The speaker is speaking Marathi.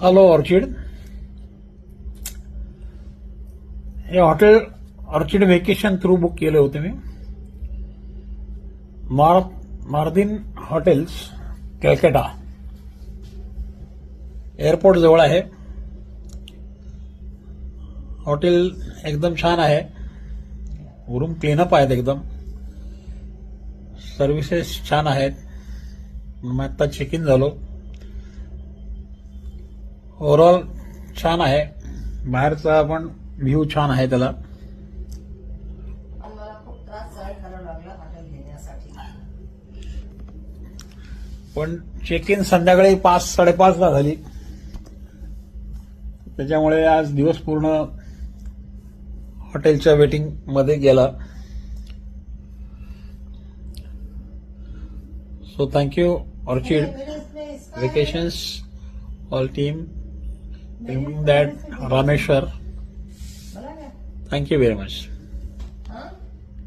Hello orchid. हे hotel orchid vacation through book केले होते मी. मार्दिन हॉटेल्स कलकत्ता एअरपोर्ट जवळ आहे. हॉटेल एकदम छान आहे. रूम क्लीनअप आहेत, एकदम सर्व्हिसेस छान आहेत. मी आता चेक इन झालो. ओव्हरऑल छान आहे. बाहेरचा पण व्ह्यू छान आहे त्याला. मला खूप त्रास सहन करावा लागला हॉटेल घेण्यासाठी. पण चेक इन संध्याकाळी 5-5:30 झाली. त्याच्यामुळे आज दिवस पूर्ण हॉटेलच्या वेटिंग मध्ये गेला. So thank you orchid vacations all team, including that Rameshwar. Thank you very much.